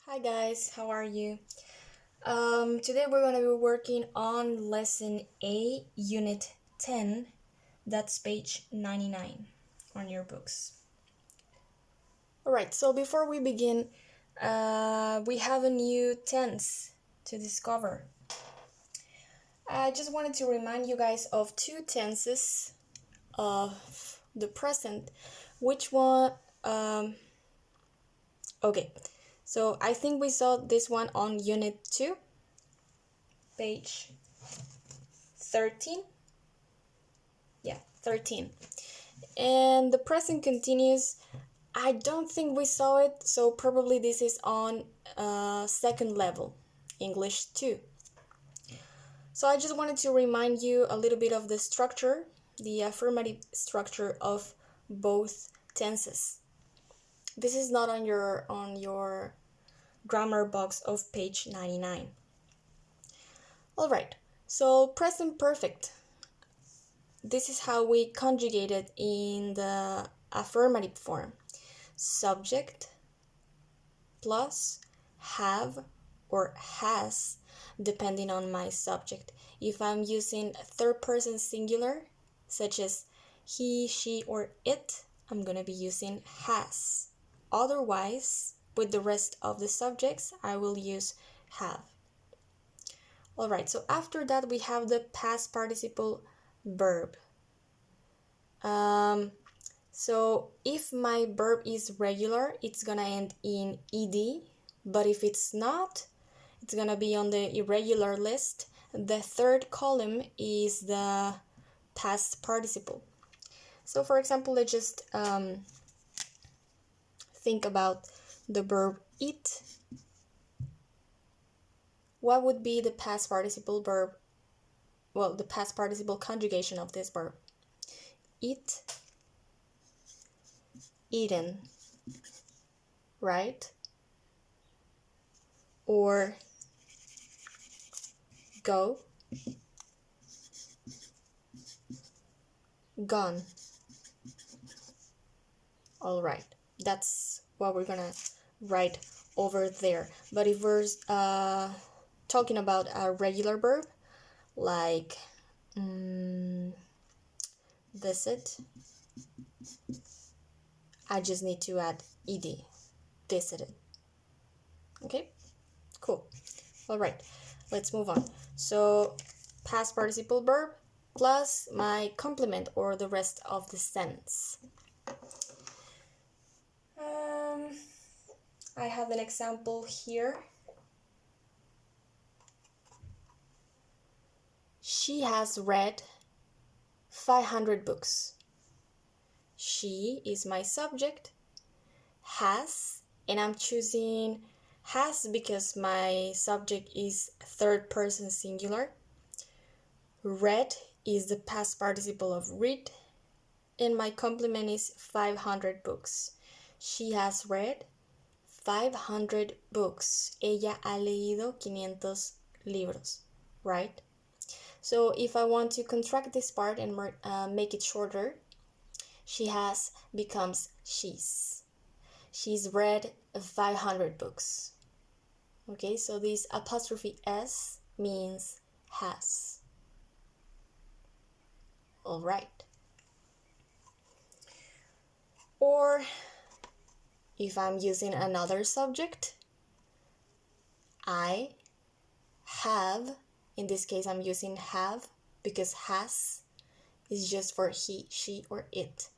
Hi guys, how are you? Today we're going to be working on lesson A, unit 10. That's page 99 on your books. Alright, so before we begin, we have a new tense to discover. I just wanted to remind you guys of two tenses of the present. Which one? Okay, so I think we saw this one on unit 2, page 13. Yeah, 13. And the present continuous. I don't think we saw it, so probably this is on second level, English 2. So I just wanted to remind you a little bit of the structure, the affirmative structure of both tenses. This is not on your grammar box of page 99. All right, so present perfect. This is how we conjugate it in the affirmative form. Subject plus have or has, depending on my subject. If I'm using third person singular, such as he, she, or it, I'm going to be using has. Otherwise, with the rest of the subjects, I will use have. Alright, so after that we have the past participle verb. So if my verb is regular, it's gonna end in ed, but if it's not, it's gonna be on the irregular list. The third column is the past participle. So for example, let's just think about the verb eat. What would be the past participle verb? Well, the past participle conjugation of this verb. Eat, eaten, right? Or go, gone. All right, that's what we're gonna write over there. But if we're talking about a regular verb, like visit, I just need to add ed, visited. Okay, cool. All right, let's move on. So past participle verb plus my complement or the rest of the sentence. I have an example here. She has read 500 books. She is my subject, has, and I'm choosing has because my subject is third person singular. Read is the past participle of read, and my complement is 500 books. She has read 500 books. Ella ha leído 500 libros, right? So if I want to contract this part and make it shorter, she has becomes she's. She's read 500 books. Okay, so this apostrophe S means has. All right. Or if I'm using another subject, I have, in this case I'm using have because has is just for he, she, or it.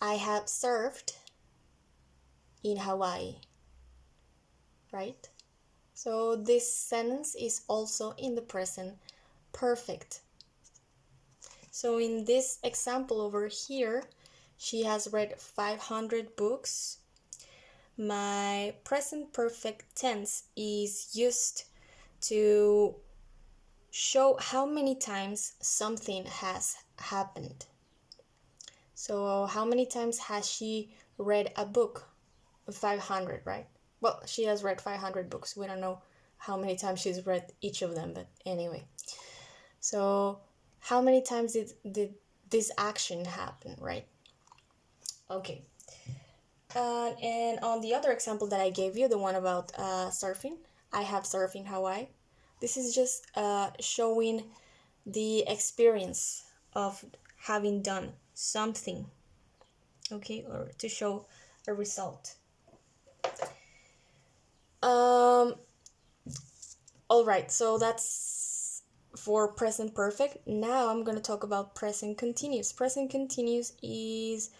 I have served in Hawaii, right? So this sentence is also in the present perfect. So in this example over here, she has read 500 books. My present perfect tense is used to show how many times something has happened. So how many times has she read a book? 500, right? Well, she has read 500 books. We don't know how many times she's read each of them, but anyway. So how many times did this action happen, right? Okay. And on the other example that I gave you, the one about surfing, I have surfed in Hawaii. This is just showing the experience of having done something, okay, or to show a result. All right, so that's for present perfect. Now I'm going to talk about present continuous. Present continuous is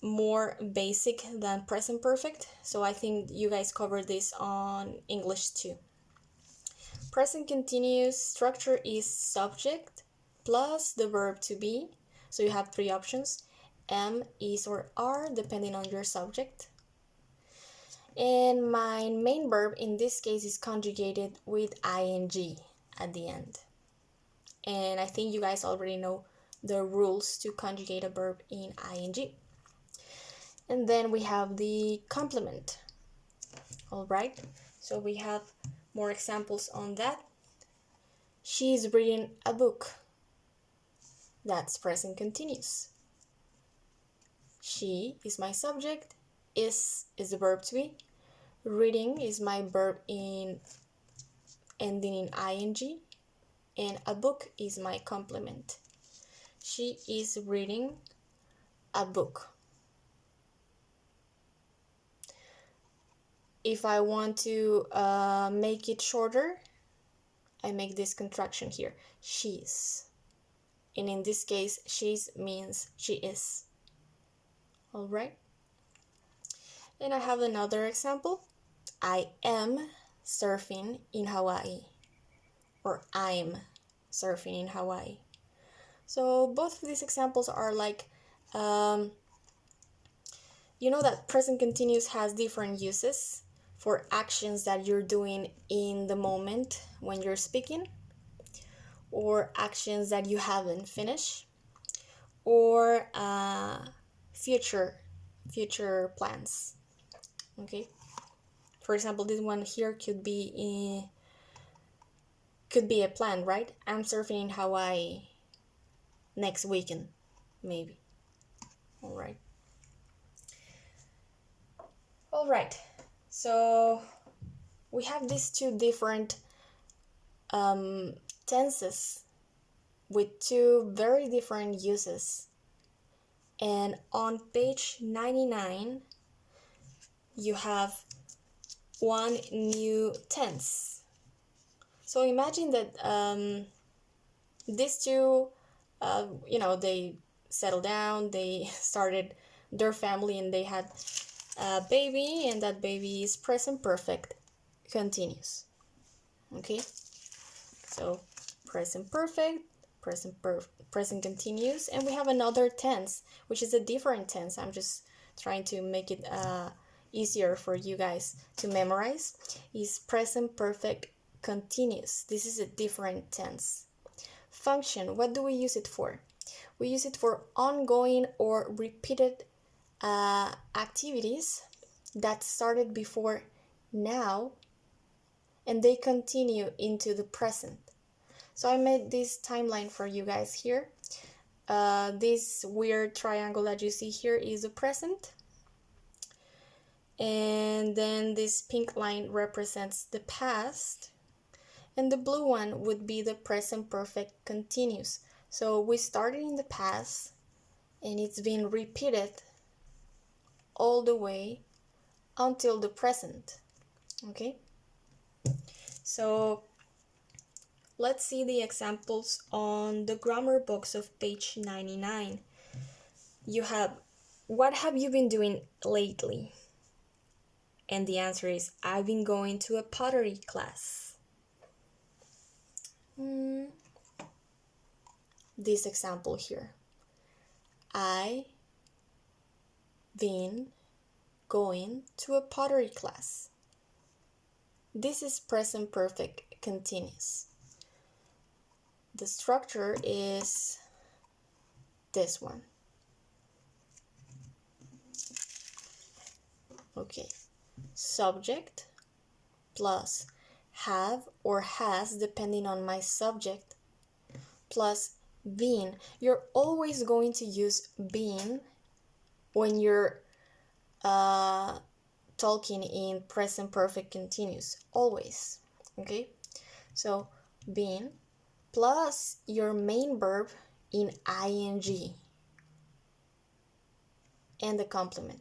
more basic than present perfect, so I think you guys covered this on English too. Present continuous structure is subject plus the verb to be, so you have three options: am, is, or are, depending on your subject. And my main verb in this case is conjugated with ing at the end. And I think you guys already know the rules to conjugate a verb in ing. And then we have the complement. All right, so we have more examples on that. She's reading a book. That's present continuous. She is my subject. Is the verb to be. Reading is my verb in ending in ing. And a book is my complement. She is reading a book. If I want to make it shorter, I make this contraction here, she's. And in this case, she's means she is. All right. And I have another example. I am surfing in Hawaii, or I'm surfing in Hawaii. So both of these examples are like, you know that present continuous has different uses for actions that you're doing in the moment when you're speaking, or actions that you haven't finished, or future plans. Okay, for example, this one here could be a plan, right? I'm surfing in Hawaii next weekend, maybe. All right, so we have these two different tenses with two very different uses. And on page 99, you have one new tense. So imagine that these two, they settled down, they started their family, and they had a baby, and that baby is present perfect continuous. Okay, so present perfect, present continuous, and we have another tense, which is a different tense. I'm just trying to make it easier for you guys to memorize. Is present perfect continuous. This is a different tense. Function, what do we use it for? We use it for ongoing or repeated activities that started before now and they continue into the present. So I made this timeline for you guys here. This weird triangle that you see here is the present. And then this pink line represents the past. And the blue one would be the present perfect continuous. So we started in the past and it's been repeated all the way until the present. Okay? So let's see the examples on the grammar box of page 99. You have, what have you been doing lately? And the answer is, I've been going to a pottery class. This example here. I've been going to a pottery class. This is present perfect continuous. The structure is this one. Okay, subject plus have or has, depending on my subject, plus been. You're always going to use been when you're talking in present perfect continuous, always. Okay, so been plus your main verb in ing and the complement.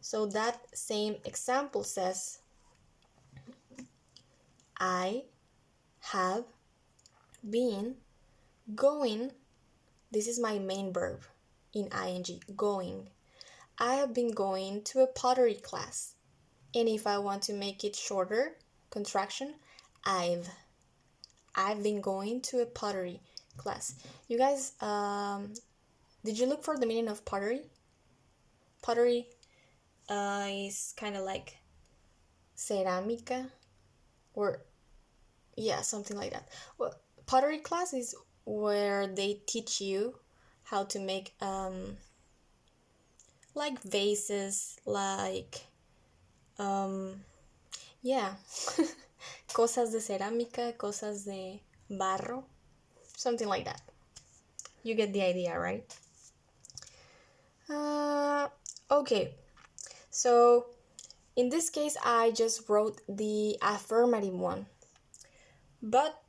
So that same example says, I have been going. This is my main verb in ing, going. I have been going to a pottery class. And if I want to make it shorter, contraction, I've been going to a pottery class. You guys, did you look for the meaning of pottery? Pottery is kind of like cerámica, or yeah, something like that. Well, pottery class is where they teach you how to make like vases, like yeah, cosas de cerámica, cosas de barro, something like that. You get the idea, right? Okay, so in this case I just wrote the affirmative one, but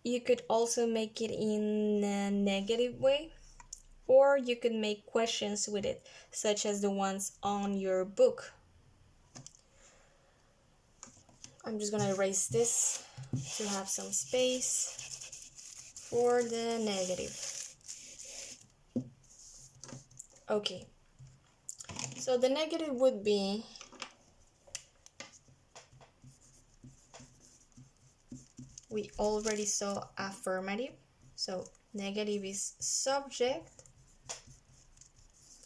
you could also make it in a negative way, or you could make questions with it, such as the ones on your book. I'm just gonna erase this to have some space for the negative. Okay, so the negative would be we already saw affirmative, so negative is subject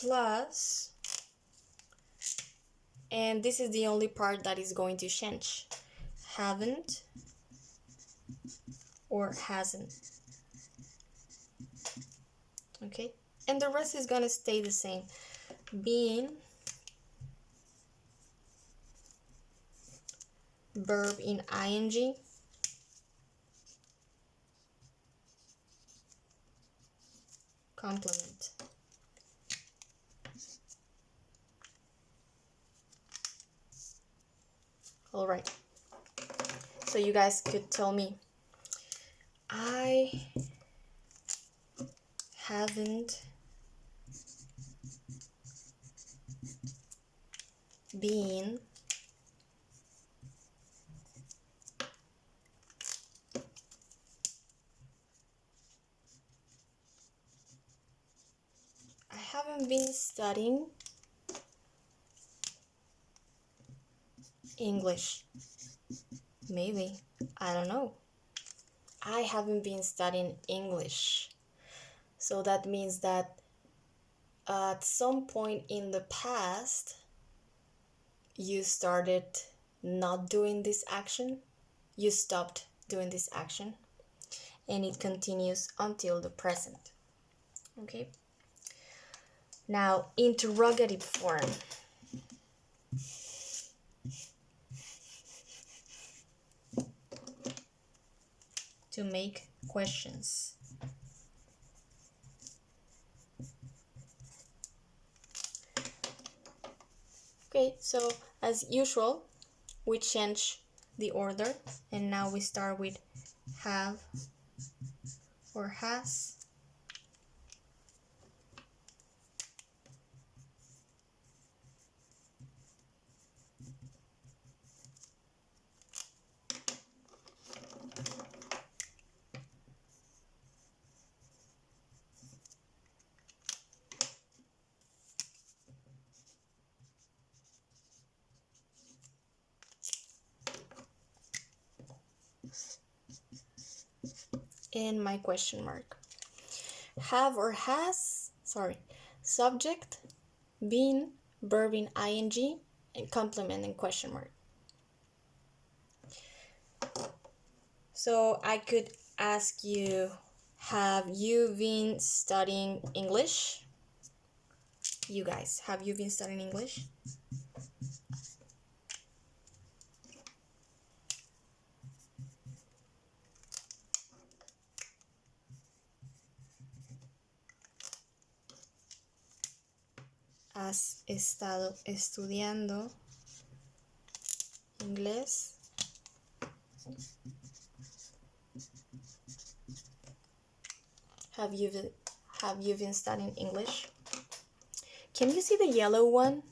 plus, and this is the only part that is going to change, haven't or hasn't. Okay, and the rest is gonna stay the same. Being, verb in ing, complement. All right, so you guys could tell me, I haven't been studying English. Maybe, I don't know. I haven't been studying English. So that means that at some point in the past, you started not doing this action, you stopped doing this action, and it continues until the present. Okay? Now, interrogative form. To make questions. Okay, so as usual, we change the order, and now we start with have or has. And my question mark. Have or has, subject, been, verb in ing, and complement and question mark. So I could ask you, have you been studying English? You guys, have you been studying English? has estado estudiando inglés Have you been studying English? Can you see the yellow one?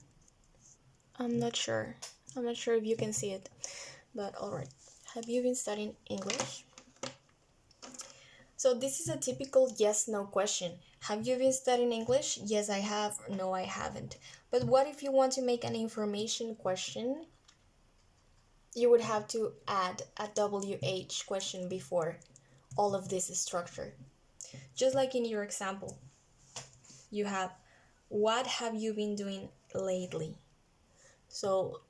I'm not sure if you can see it, but all right. Have you been studying English? So this is a typical yes/no question. Have you been studying English? Yes, I have. No, I haven't. But what if you want to make an information question? You would have to add a WH question before all of this structure. Just like in your example, you have, what have you been doing lately? So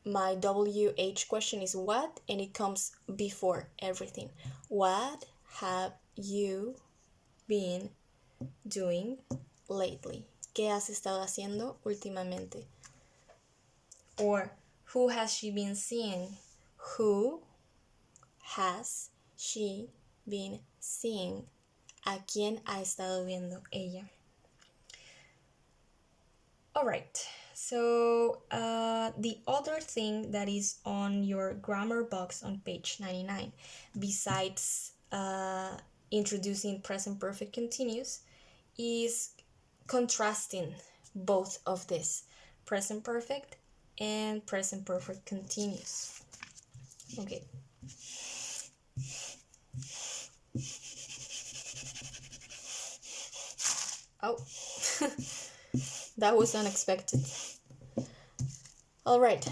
my WH question is what, and it comes before everything. What have you been doing lately? ¿Qué has estado haciendo últimamente? Or who has she been seeing? Who has she been seeing? ¿A quién ha estado viendo ella? Alright, so the other thing that is on your grammar box on page 99, besides introducing present perfect continuous, is contrasting both of this, present perfect and present perfect continuous. Okay. Oh. That was unexpected. All right.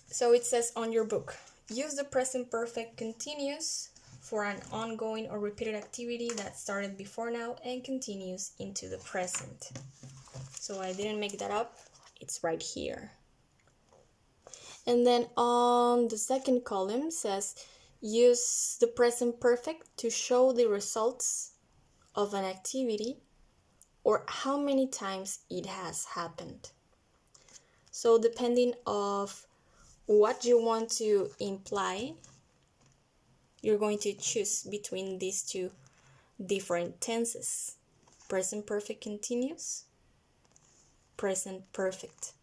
So it says on your book, use the present perfect continuous for an ongoing or repeated activity that started before now and continues into the present. So I didn't make that up. It's right here. And then on the second column says, use the present perfect to show the results of an activity or how many times it has happened. So depending of what you want to imply, you're going to choose between these two different tenses. Present perfect continuous, present perfect.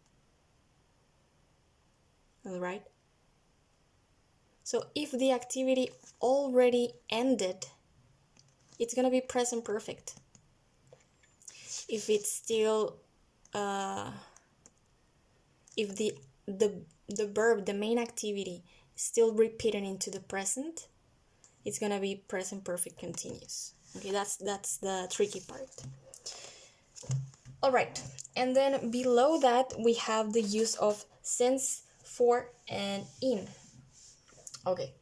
All right? So if the activity already ended, it's going to be present perfect. If it's still, if the verb, the main activity, is still repeated into the present, it's gonna be present perfect continuous. Okay, that's the tricky part. All right, and then below that we have the use of since, for, and in. Okay,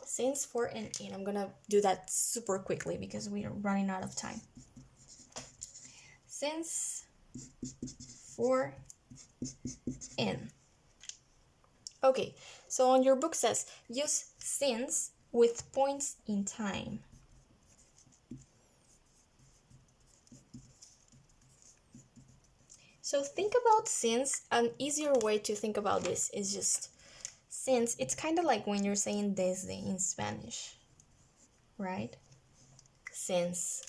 since, for, and in. I'm gonna do that super quickly because we are running out of time. Since, for, in. Okay, so on your book says use since with points in time. So think about since. An easier way to think about this is just since. It's kind of like when you're saying desde in Spanish, right? Since.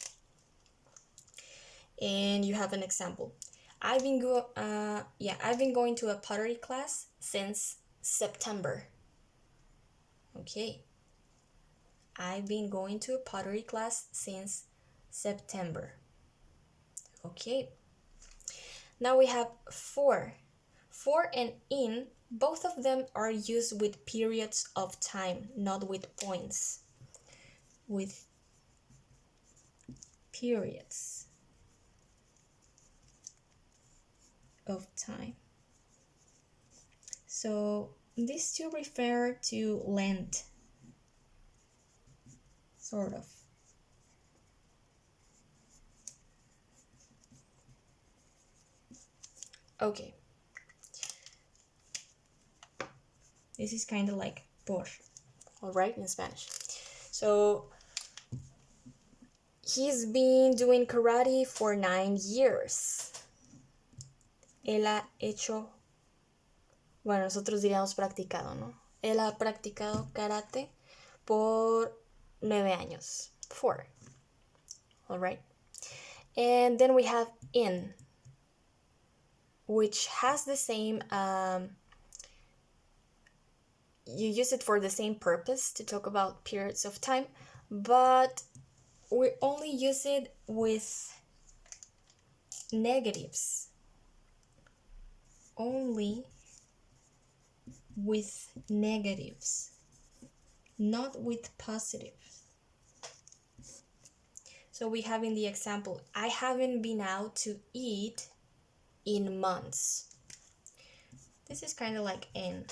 And you have an example. I've been going to a pottery class since September. Okay. I've been going to a pottery class since September. Okay. Now we have for. For and in, both of them are used with periods of time, not with points. With periods of time. So these two refer to length, sort of. Okay. This is kind of like por, all right, in Spanish. So he's been doing karate for 9 years. Él ha hecho, bueno, nosotros diríamos practicado, ¿no? Él ha practicado karate por 9 años. 4. All right. And then we have in. which has the same, you use it for the same purpose to talk about periods of time, but we only use it with negatives. Only with negatives, not with positives. So we have in the example, I haven't been out to eat in months. This is kind of like in.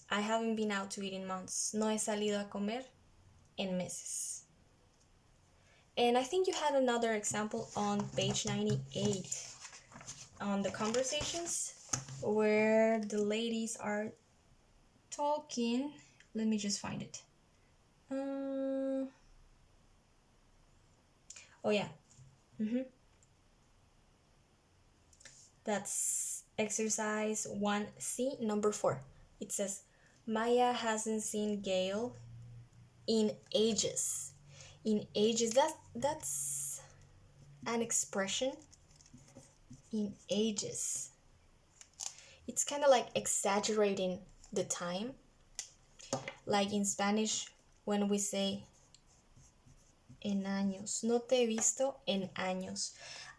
I haven't been out to eat in months. No he salido a comer en meses. And I think you had another example on page 98 on the conversations where the ladies are talking. Let me just find it. Oh yeah. That's exercise 1C, number 4. It says, Maya hasn't seen Gail in ages. In ages, that's an expression. In ages. It's kind of like exaggerating the time. Like in Spanish, when we say en años. No te he visto en años.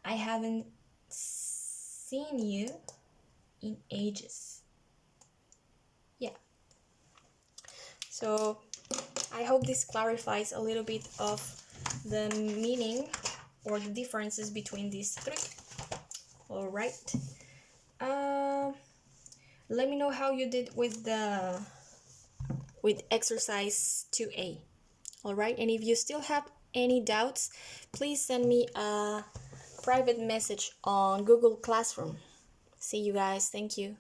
I haven't seen you in ages. Yeah. So I hope this clarifies a little bit of the meaning or the differences between these three. All right. Let me know how you did with exercise 2A. All right. And if you still have any doubts, please send me a private message on Google Classroom. See you guys. Thank you.